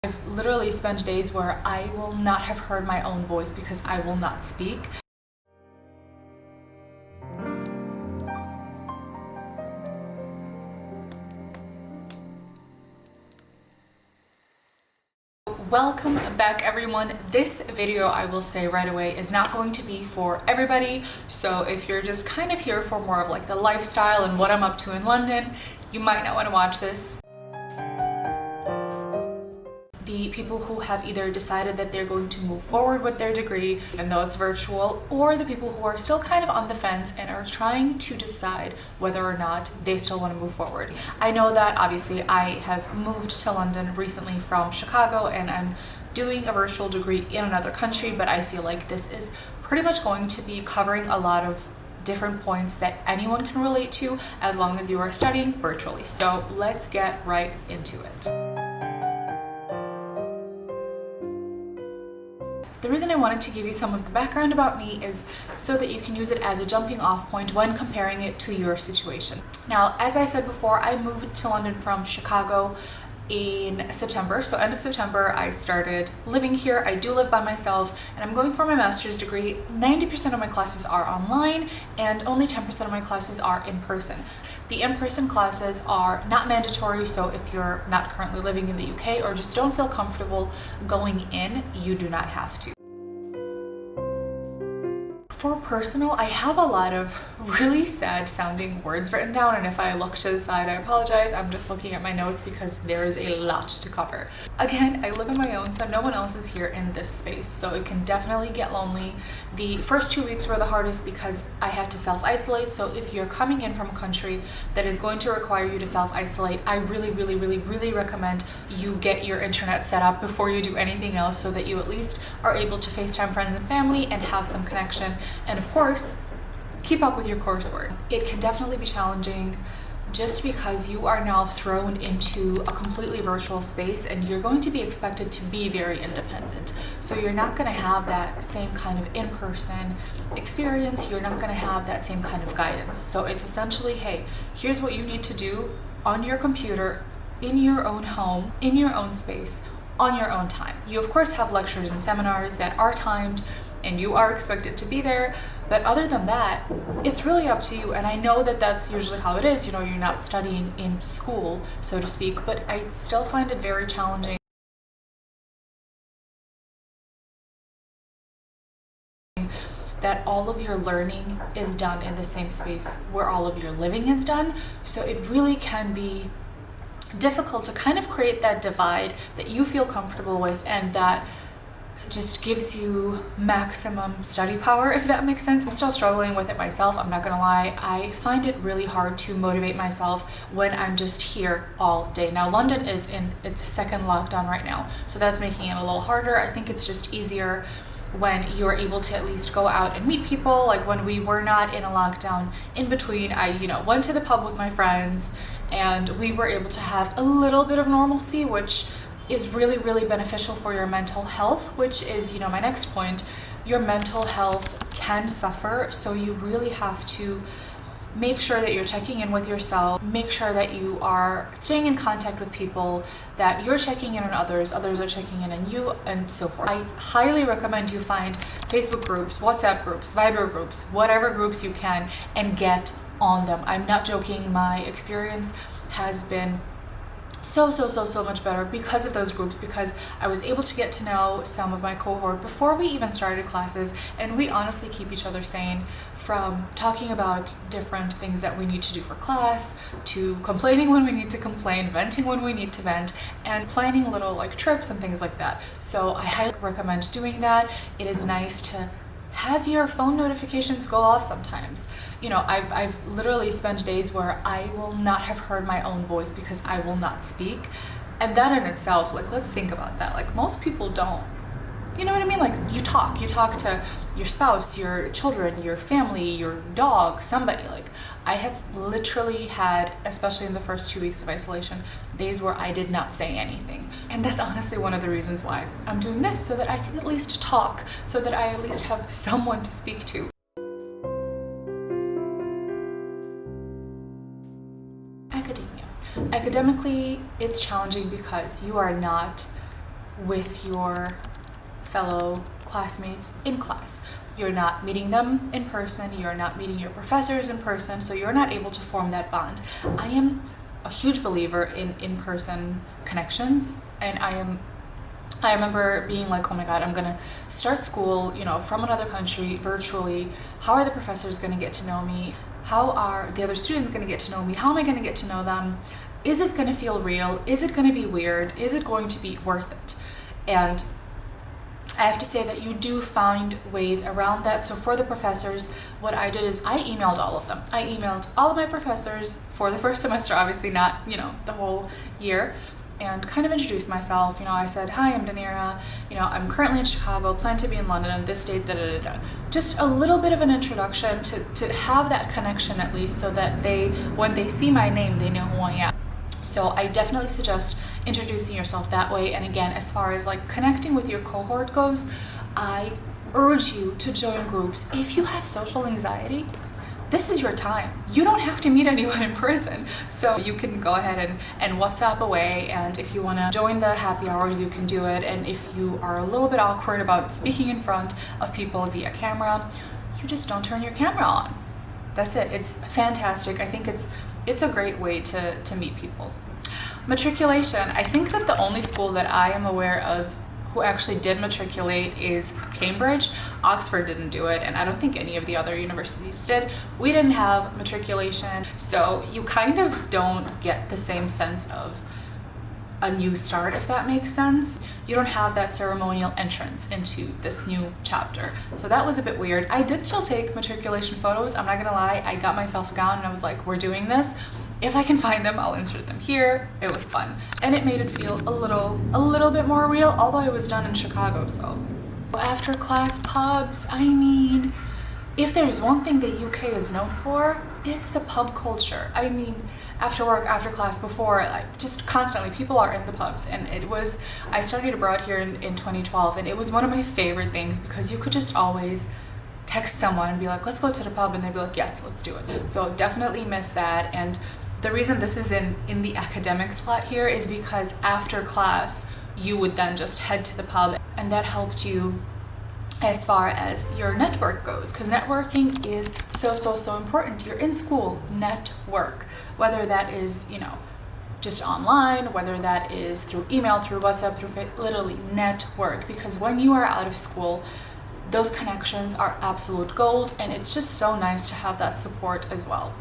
I've literally spent days where I will not have heard my own voice because I will not speak. Welcome back, everyone. This video, I will say right away, is not going to be for everybody. So if you're just kind of here for more of like the lifestyle and what I'm up to in London, you might not want to watch this. The people who have either decided that they're going to move forward with their degree, even though it's virtual, or the people who are still kind of on the fence and are trying to decide whether or not they still want to move forward. I know that obviously I have moved to London recently from Chicago and I'm doing a virtual degree in another country, but I feel like this is pretty much going to be covering a lot of different points that anyone can relate to as long as you are studying virtually. So let's get right into it. The reason I wanted to give you some of the background about me is so that you can use it as a jumping off point when comparing it to your situation. Now, as I said before, I moved to London from Chicago in September. So end of September, I started living here. I do live by myself and I'm going for my master's degree. 90% of my classes are online and only 10% of my classes are in person. The in-person classes are not mandatory, so if you're not currently living in the UK or just don't feel comfortable going in, you do not have to. For personal, I have a lot of really sad sounding words written down, and if I look to the side, I apologize. I'm just looking at my notes because there is a lot to cover. Again, I live on my own, so no one else is here in this space, so it can definitely get lonely. The first 2 weeks were the hardest because I had to self-isolate, so if you're coming in from a country that is going to require you to self-isolate, I really recommend you get your internet set up before you do anything else so that you at least are able to FaceTime friends and family and have some connection. And of course, keep up with your coursework. It can definitely be challenging just because you are now thrown into a completely virtual space and you're going to be expected to be very independent. So you're not going to have that same kind of in-person experience. You're not going to have that same kind of guidance. So it's essentially, hey, here's what you need to do on your computer, in your own home, in your own space, on your own time. You of course have lectures and seminars that are timed and you are expected to be there, but other than that, it's really up to you. And I know that that's usually how it is, you know, you're not studying in school, so to speak, but I still find it very challenging that all of your learning is done in the same space where all of your living is done. So it really can be difficult to kind of create that divide that you feel comfortable with and that just gives you maximum study power, if that makes sense. I'm still struggling with it myself, I'm not gonna lie. I find it really hard to motivate myself when I'm just here all day. Now, London is in its second lockdown right now, so that's making it a little harder. I think it's just easier when you're able to at least go out and meet people. Like when we were not in a lockdown in between, I went to the pub with my friends and we were able to have a little bit of normalcy, which is really beneficial for your mental health, which is, my next point. Your mental health can suffer, so you really have to make sure that you're checking in with yourself, make sure that you are staying in contact with people, that you're checking in on others are checking in on you, and so forth. I highly recommend you find Facebook groups, WhatsApp groups, Viber groups, whatever groups you can, and get on them. I'm not joking, my experience has been so much better because of those groups, because I was able to get to know some of my cohort before we even started classes, and we honestly keep each other sane, from talking about different things that we need to do for class, to complaining when we need to complain, venting when we need to vent, and planning little like trips and things like that. So I highly recommend doing that. It is nice to have your phone notifications go off sometimes. I've literally spent days where I will not have heard my own voice because I will not speak. And that in itself, like, let's think about that. Like, most people don't. You know what I mean? Like, you talk to your spouse, your children, your family, your dog, somebody. Like, I have literally had, especially in the first 2 weeks of isolation, days where I did not say anything. And that's honestly one of the reasons why I'm doing this, so that I can at least talk, so that I at least have someone to speak to. Academia. Academically, it's challenging because you are not with your fellow classmates in class. You're not meeting them in person, you're not meeting your professors in person, so you're not able to form that bond. I am a huge believer in in-person connections, and I remember being like, oh my God, I'm gonna start school, you know, from another country virtually. How are the professors gonna get to know me? How are the other students gonna get to know me? How am I gonna get to know them? Is it gonna feel real? Is it gonna be weird? Is it going to be worth it? And I have to say that you do find ways around that. So for the professors, what I did is I emailed all of them. I emailed all of my professors for the first semester, obviously not, you know, the whole year, and kind of introduced myself. You know, I said, hi, I'm Danira. You know, I'm currently in Chicago, plan to be in London on this date, da da da da. Just a little bit of an introduction to have that connection at least, so that they, when they see my name, they know who I am. So I definitely suggest introducing yourself that way. And again, as far as like connecting with your cohort goes, I urge you to join groups. If you have social anxiety, this is your time. You don't have to meet anyone in person. So you can go ahead and WhatsApp away. And if you want to join the happy hours, you can do it. And if you are a little bit awkward about speaking in front of people via camera, you just don't turn your camera on. That's it. It's fantastic. I think it's a great way to meet people. Matriculation. I think that the only school that I am aware of who actually did matriculate is Cambridge. Oxford didn't do it, and I don't think any of the other universities did. We didn't have matriculation, so you kind of don't get the same sense of a new start, if that makes sense. You don't have that ceremonial entrance into this new chapter. So that was a bit weird. I did still take matriculation photos, I'm not gonna lie. I got myself a gown and I was like, we're doing this. If I can find them, I'll insert them here. It was fun. And it made it feel a little bit more real, although it was done in Chicago, so. After class pubs, I mean, if there's one thing the UK is known for, it's the pub culture. I mean, after work, after class, before, like, just constantly, people are in the pubs. And I studied abroad here in 2012, and it was one of my favorite things because you could just always text someone and be like, let's go to the pub, and they'd be like, yes, let's do it. So definitely miss that. And the reason this is in the academic slot here is because after class, you would then just head to the pub, and that helped you as far as your network goes, because networking is so important. You're in school, network, whether that is, you know, just online, whether that is through email, through WhatsApp, through literally network, because when you are out of school, those connections are absolute gold, and it's just so nice to have that support as well.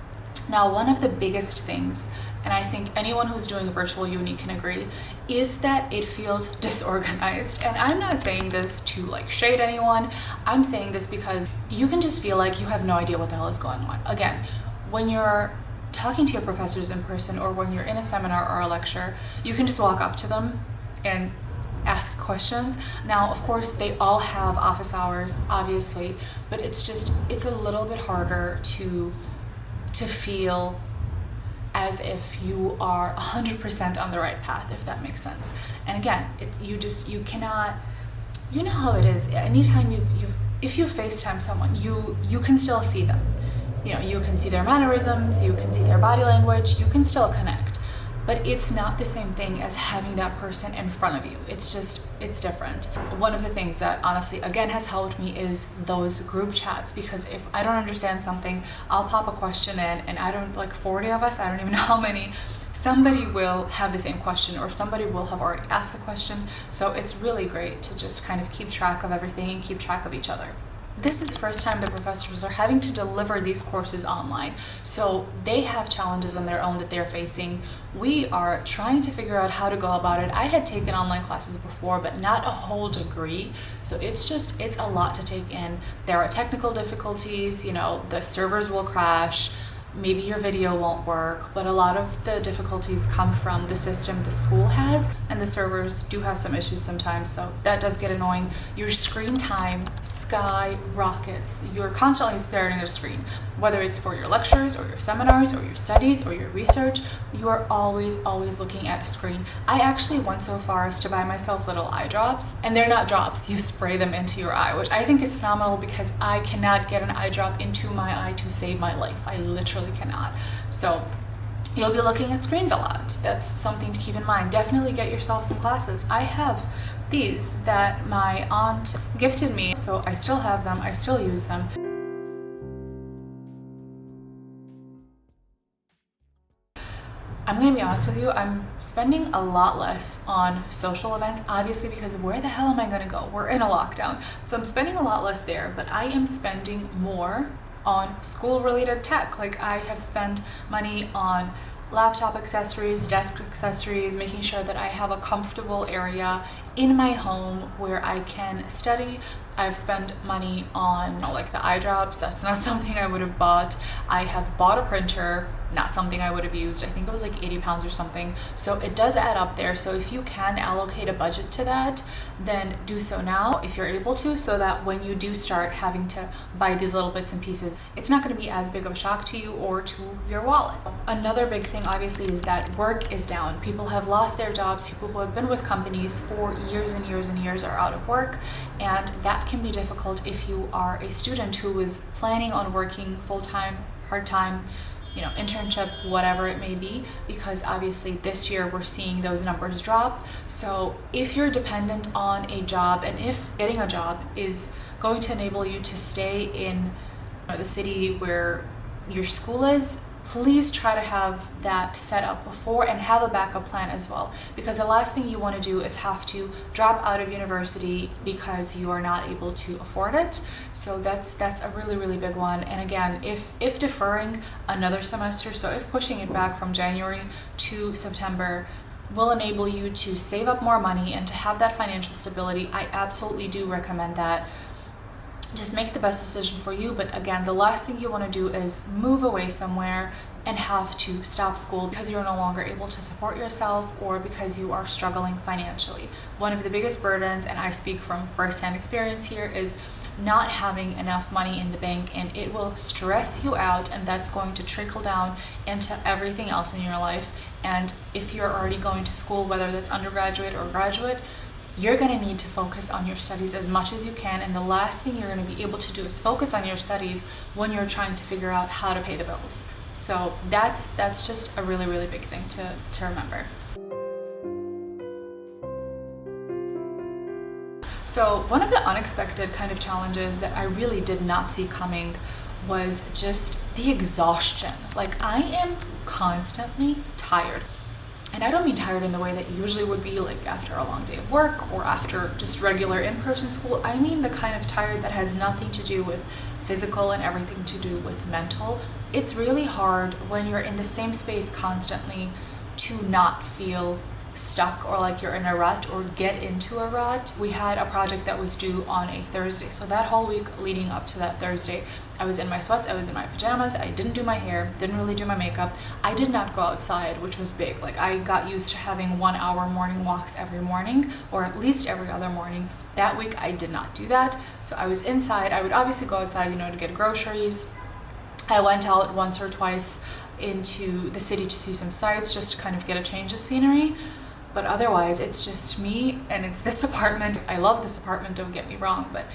Now, one of the biggest things, and I think anyone who's doing a virtual uni can agree, is that it feels disorganized. And I'm not saying this to like shade anyone. I'm saying this because you can just feel like you have no idea what the hell is going on. Again, when you're talking to your professors in person, or when you're in a seminar or a lecture, you can just walk up to them and ask questions. Now, of course, they all have office hours, obviously, but it's a little bit harder to feel as if you are 100% on the right path, if that makes sense. And again, you cannot, you know how it is. Anytime if you FaceTime someone, you can still see them. You know, you can see their mannerisms, you can see their body language, you can still connect. But it's not the same thing as having that person in front of you. It's different. One of the things that honestly, again, has helped me is those group chats, because if I don't understand something, I'll pop a question in, and I don't, like 40 of us, I don't even know how many, somebody will have the same question, or somebody will have already asked the question. So it's really great to just kind of keep track of everything and keep track of each other. This is the first time the professors are having to deliver these courses online, so they have challenges on their own that they're facing. We are trying to figure out how to go about it. I had taken online classes before, but not a whole degree, so it's a lot to take in. There are technical difficulties, you know, the servers will crash, maybe your video won't work, but a lot of the difficulties come from the system the school has, and the servers do have some issues sometimes, so that does get annoying. Your screen time skyrockets. You're constantly staring at a screen, whether it's for your lectures or your seminars or your studies or your research. You are always looking at a screen. I actually went so far as to buy myself little eye drops, and they're not drops, you spray them into your eye, which I think is phenomenal because I cannot get an eye drop into my eye to save my life. I literally cannot. So you'll be looking at screens a lot. That's something to keep in mind. Definitely get yourself some glasses. I have these that my aunt gifted me, so I still have them, I still use them. I'm gonna be honest with you, I'm spending a lot less on social events, obviously, because where the hell am I gonna go? We're in a lockdown. So I'm spending a lot less there, but I am spending more on school-related tech. Like, I have spent money on laptop accessories, desk accessories, making sure that I have a comfortable area in my home where I can study. I've spent money on like the eye drops. That's not something I would have bought. I have bought a printer, not something I would have used. I think it was like 80 pounds or something. So it does add up there. So if you can allocate a budget to that, then do so now if you're able to, so that when you do start having to buy these little bits and pieces, it's not going to be as big of a shock to you or to your wallet. Another big thing obviously is that work is down. People have lost their jobs. People who have been with companies for years and years and years are out of work, and that can be difficult if you are a student who is planning on working full-time, part-time, you know, internship, whatever it may be, because obviously this year we're seeing those numbers drop. So if you're dependent on a job, and if getting a job is going to enable you to stay in the city where your school is, please try to have that set up before and have a backup plan as well, because the last thing you want to do is have to drop out of university because you are not able to afford it. So that's a really big one. And again, if deferring another semester, so if pushing it back from January to September will enable you to save up more money and to have that financial stability, I absolutely do recommend that. Just make the best decision for you. But again, the last thing you want to do is move away somewhere and have to stop school because you're no longer able to support yourself or because you are struggling financially. One of the biggest burdens, and I speak from firsthand experience here, is not having enough money in the bank, and it will stress you out, and that's going to trickle down into everything else in your life. And if you're already going to school, whether that's undergraduate or graduate, you're going to need to focus on your studies as much as you can, and the last thing you're going to be able to do is focus on your studies when you're trying to figure out how to pay the bills. So that's just a really big thing to remember. So one of the unexpected kind of challenges that I really did not see coming was just the exhaustion. Like, I am constantly tired. And I don't mean tired in the way that you usually would be, like after a long day of work or after just regular in-person school. I mean the kind of tired that has nothing to do with physical and everything to do with mental. It's really hard when you're in the same space constantly to not feel stuck or like you're in a rut or get into a rut. We had a project that was due on a Thursday, so that whole week leading up to that Thursday, I was in my sweats, I was in my pajamas, I didn't do my hair, didn't really do my makeup. I did not go outside, which was big. Like, I got used to having 1 hour morning walks every morning, or at least every other morning. That week I did not do that, so I was inside. I would obviously go outside, you know, to get groceries. I went out once or twice into the city to see some sights, just to kind of get a change of scenery. But otherwise, it's just me and it's this apartment. I love this apartment, don't get me wrong, but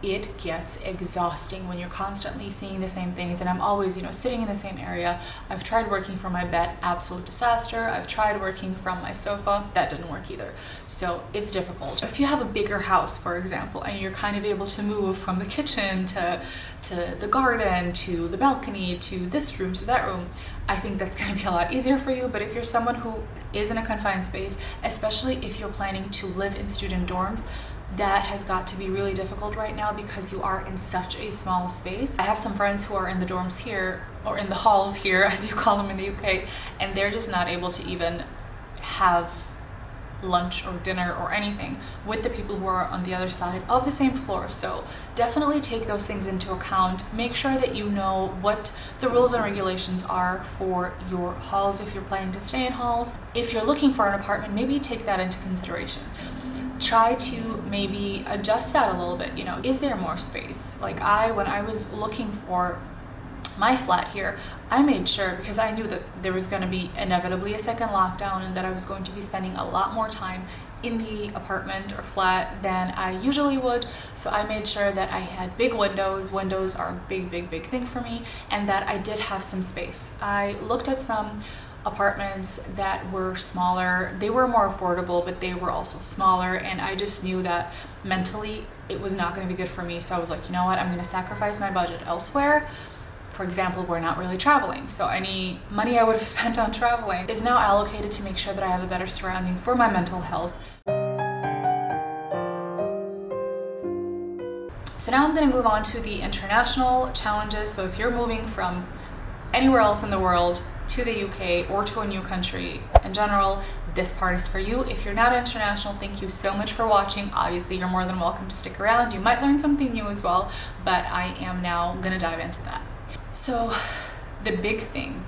it gets exhausting when you're constantly seeing the same things. And I'm always, you know, sitting in the same area. I've tried working from my bed, absolute disaster. I've tried working from my sofa, that didn't work either. So it's difficult. If you have a bigger house, for example, and you're kind of able to move from the kitchen to the garden, to the balcony, to this room, to that room, I think that's going to be a lot easier for you. But if you're someone who is in a confined space, especially if you're planning to live in student dorms, that has got to be really difficult right now because you are in such a small space. I have some friends who are in the dorms here, or in the halls here, as you call them in the UK, and they're just not able to even have lunch or dinner or anything with the people who are on the other side of the same floor. So definitely take those things into account. Make sure that you know what the rules and regulations are for your halls if you're planning to stay in halls. If you're looking for an apartment, maybe take that into consideration. Try to maybe adjust that a little bit. You know, is there more space? Like, when I was looking for my flat here, I made sure, because I knew that there was going to be inevitably a second lockdown and that I was going to be spending a lot more time in the apartment or flat than I usually would. So I made sure that I had big windows. Windows are a big thing for me, and that I did have some space. I looked at some apartments that were smaller. They were more affordable, but they were also smaller, and I just knew that mentally it was not going to be good for me. So I was like, you know what, I'm going to sacrifice my budget elsewhere. For example, we're not really traveling, so any money I would have spent on traveling is now allocated to make sure that I have a better surrounding for my mental health. So now I'm going to move on to the international challenges. So if you're moving from anywhere else in the world to the UK or to a new country in general, this part is for you. If you're not international, thank you so much for watching. Obviously, you're more than welcome to stick around. You might learn something new as well, but I am now going to dive into that. So the big thing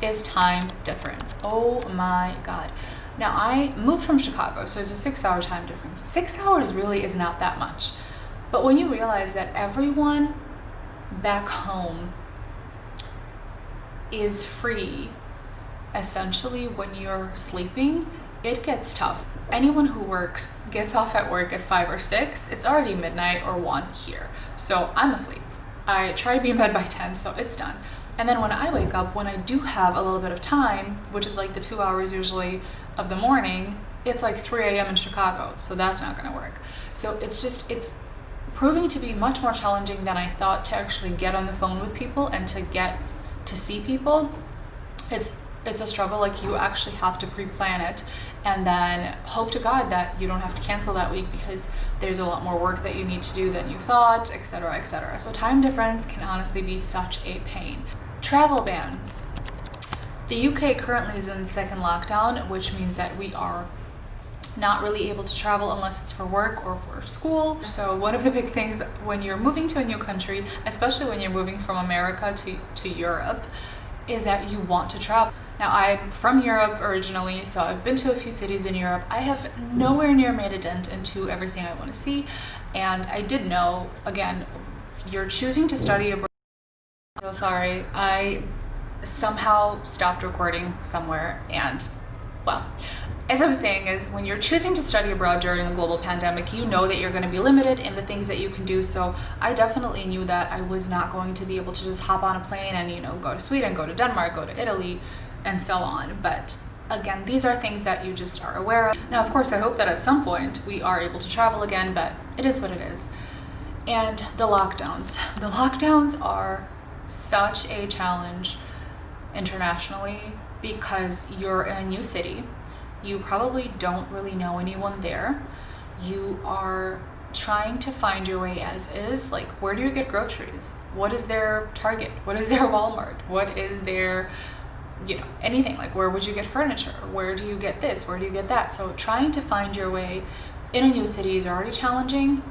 is time difference. Oh my God. Now I moved from Chicago, so it's a 6-hour time difference. 6 hours really is not that much. But when you realize that everyone back home is free, essentially when you're sleeping, it gets tough. Anyone who works gets off at work at 5 or 6, it's already midnight or 1 here. So I'm asleep. I try to be in bed by 10, so it's done. And then when I wake up, when I do have a little bit of time, which is like the 2 hours usually of the morning, it's like 3 a.m. in Chicago, so that's not gonna work. So it's proving to be much more challenging than I thought to actually get on the phone with people and to get to see people. It's a struggle. Like, you actually have to pre-plan it and then hope to God that you don't have to cancel that week because there's a lot more work that you need to do than you thought, etc., etc. So time difference can honestly be such a pain. Travel bans. The UK currently is in the second lockdown, which means that we are not really able to travel unless it's for work or for school. So one of the big things when you're moving to a new country, especially when you're moving from America to Europe, is that you want to travel. Now, I'm from Europe originally, so I've been to a few cities in Europe. I have nowhere near made a dent into everything I want to see, and I did know, again, you're choosing to study abroad. So sorry, I somehow stopped recording somewhere, and well, as I was saying, is when you're choosing to study abroad during a global pandemic, you know that you're going to be limited in the things that you can do. So I definitely knew that I was not going to be able to just hop on a plane and, you know, go to Sweden, go to Denmark, go to Italy, and so on. But again, these are things that you just are aware of. Now, of course, I hope that at some point we are able to travel again, but it is what it is. And the lockdowns. The lockdowns are such a challenge internationally because you're in a new city. You probably don't really know anyone there. You are trying to find your way as is. Like, where do you get groceries? What is their Target? What is their Walmart? What is their, you know, anything? Like, where would you get furniture? Where do you get this? Where do you get that? So trying to find your way in a new city is already challenging.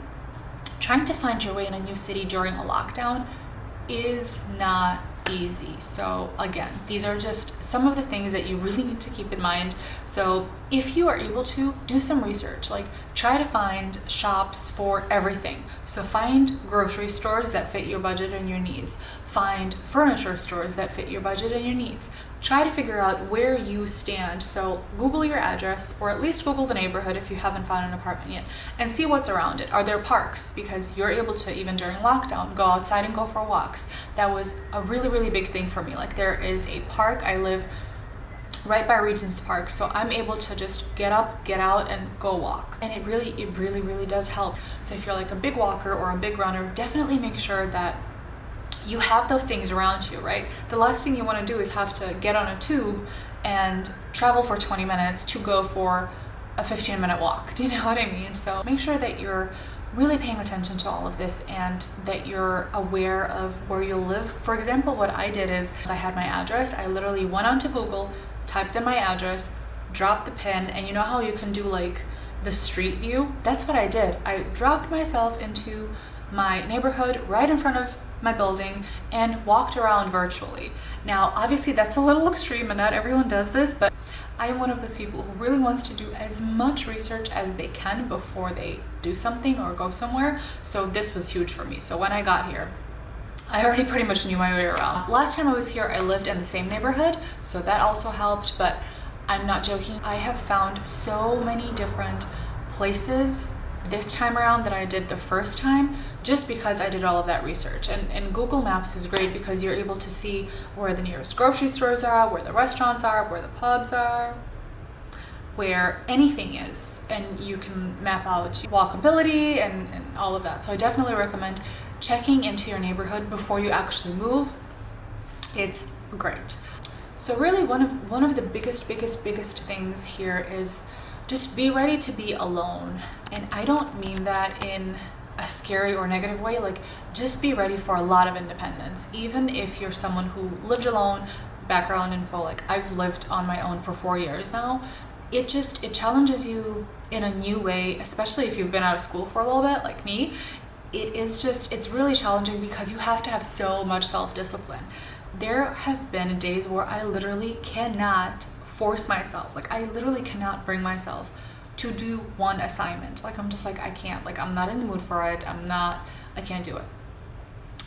Trying to find your way in a new city during a lockdown is not easy. So again, these are just some of the things that you really need to keep in mind. So if you are able to, do some research, like try to find shops for everything. So find grocery stores that fit your budget and your needs. Find furniture stores that fit your budget and your needs. Try to figure out where you stand. So Google your address, or at least Google the neighborhood if you haven't found an apartment yet, and see what's around it. Are there parks? Because you're able to, even during lockdown, go outside and go for walks. That was a really, really big thing for me. Like, there is a park. I live right by Regent's Park, so I'm able to just get up, get out, and go walk. And it really does help. So if you're like a big walker or a big runner, definitely make sure that you have those things around you, right? The last thing you want to do is have to get on a tube and travel for 20 minutes to go for a 15-minute walk. Do you know what I mean? So make sure that you're really paying attention to all of this and that you're aware of where you live. For example, what I did is I had my address. I literally went onto Google, typed in my address, dropped the pin, and you know how you can do like the street view? That's what I did. I dropped myself into my neighborhood right in front of my building and walked around virtually. Now, obviously that's a little extreme and not everyone does this, but I am one of those people who really wants to do as much research as they can before they do something or go somewhere. So this was huge for me. So when I got here, I already pretty much knew my way around. Last time I was here, I lived in the same neighborhood, so that also helped, but I'm not joking. I have found so many different places this time around than I did the first time, just because I did all of that research. And Google Maps is great because you're able to see where the nearest grocery stores are, where the restaurants are, where the pubs are, where anything is, and you can map out walkability and all of that. So I definitely recommend checking into your neighborhood before you actually move. It's great. So really one of the biggest things here is just be ready to be alone. And I don't mean that in a scary or negative way, like just be ready for a lot of independence. Even if you're someone who lived alone, background info, like I've lived on my own for 4 years now, it challenges you in a new way, especially if you've been out of school for a little bit like me. It's really challenging because you have to have so much self-discipline. There have been days where I literally cannot force myself, like I literally cannot bring myself to do one assignment. Like I'm just like, I can't, like I'm not in the mood for it, I can't do it.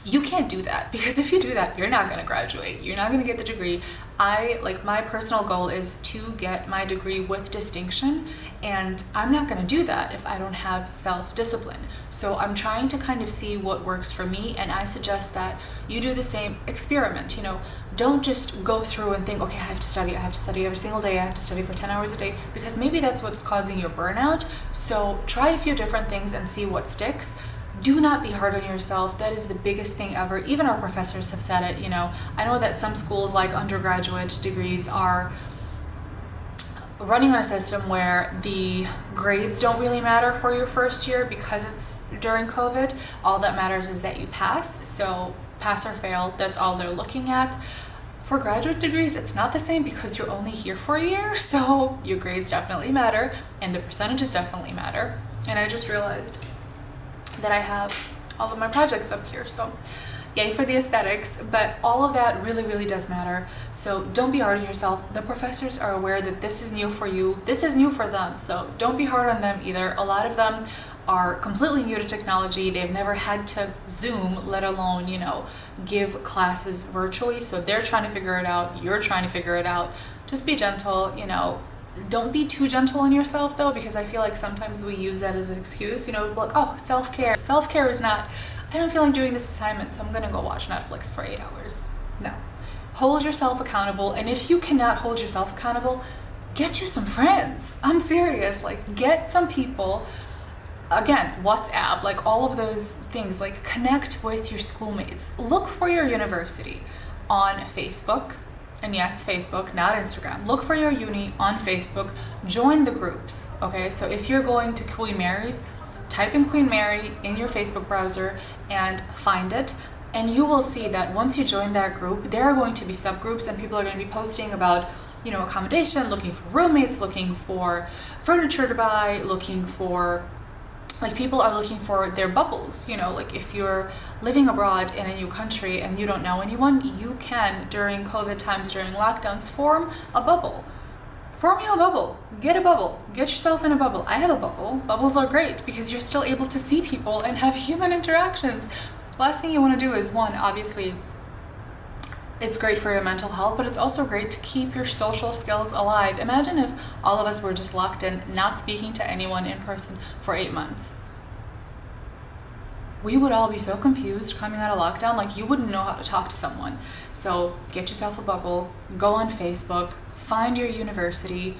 You can't do that, because if you do that, you're not going to graduate, you're not going to get the degree. My personal goal is to get my degree with distinction, and I'm not going to do that if I don't have self-discipline. So I'm trying to kind of see what works for me, and I suggest that you do the same. Experiment, you know, don't just go through and think, okay, I have to study every single day, I have to study for 10 hours a day, because maybe that's what's causing your burnout. So try a few different things and see what sticks. Do not be hard on yourself. That is the biggest thing ever. Even our professors have said it, you know. I know that some schools, like undergraduate degrees, are running on a system where the grades don't really matter for your first year because it's during COVID. All that matters is that you pass. So pass or fail, that's all they're looking at. For graduate degrees, it's not the same because you're only here for a year. So your grades definitely matter and the percentages definitely matter. And I just realized that I have all of my projects up here, so yay for the aesthetics, but all of that really does matter. So don't be hard on yourself. The professors are aware that this is new for you, this is new for them, so don't be hard on them either. A lot of them are completely new to technology. They've never had to Zoom, let alone, you know, give classes virtually, so they're trying to figure it out, you're trying to figure it out. Just be gentle, you know. Don't be too gentle on yourself though, because I feel like sometimes we use that as an excuse, you know, like, oh, self-care. Self-care is not, I don't feel like doing this assignment, so I'm gonna go watch Netflix for 8 hours. No. Hold yourself accountable, and if you cannot hold yourself accountable, get you some friends. I'm serious, like get some people. Again, WhatsApp, like all of those things, like connect with your schoolmates. Look for your university on Facebook. And yes, Facebook, not Instagram. Look for your uni on Facebook. Join the groups, okay? So if you're going to Queen Mary's, type in Queen Mary in your Facebook browser and find it. And you will see that once you join that group, there are going to be subgroups, and people are going to be posting about, you know, accommodation, looking for roommates, looking for furniture to buy, looking for, like, people are looking for their bubbles, you know, like if you're living abroad in a new country and you don't know anyone, you can, during COVID times, during lockdowns, form a bubble. Form you a bubble. Get a bubble. Get yourself in a bubble. I have a bubble. Bubbles are great because you're still able to see people and have human interactions. Last thing you want to do is, one, obviously, it's great for your mental health, but it's also great to keep your social skills alive. Imagine if all of us were just locked in, not speaking to anyone in person for 8 months. We would all be so confused coming out of lockdown, like you wouldn't know how to talk to someone. So get yourself a bubble, go on Facebook, find your university,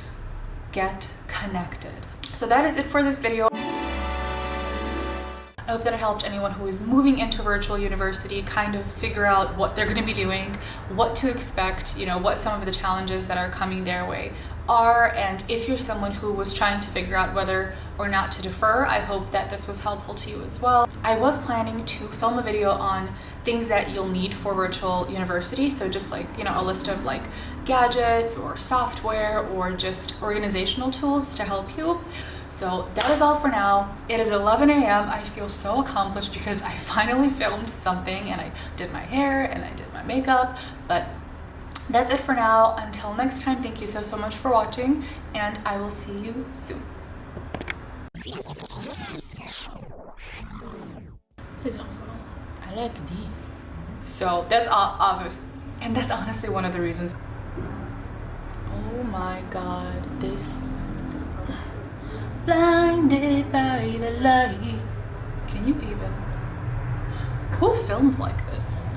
get connected. So that is it for this video. I hope that it helped anyone who is moving into virtual university kind of figure out what they're going to be doing, what to expect, you know, what some of the challenges that are coming their way are. And if you're someone who was trying to figure out whether or not to defer, I hope that this was helpful to you as well. I was planning to film a video on things that you'll need for virtual university, so just like, you know, a list of like gadgets or software or just organizational tools to help you. So that is all for now. It is 11 a.m. I feel so accomplished because I finally filmed something, and I did my hair and I did my makeup, but that's it for now. Until next time, thank you so much for watching, and I will see you soon. Please don't follow. I like these. So that's obvious, and that's honestly one of the reasons. Oh my god, this blinded by the light. Can you even? Who films like this?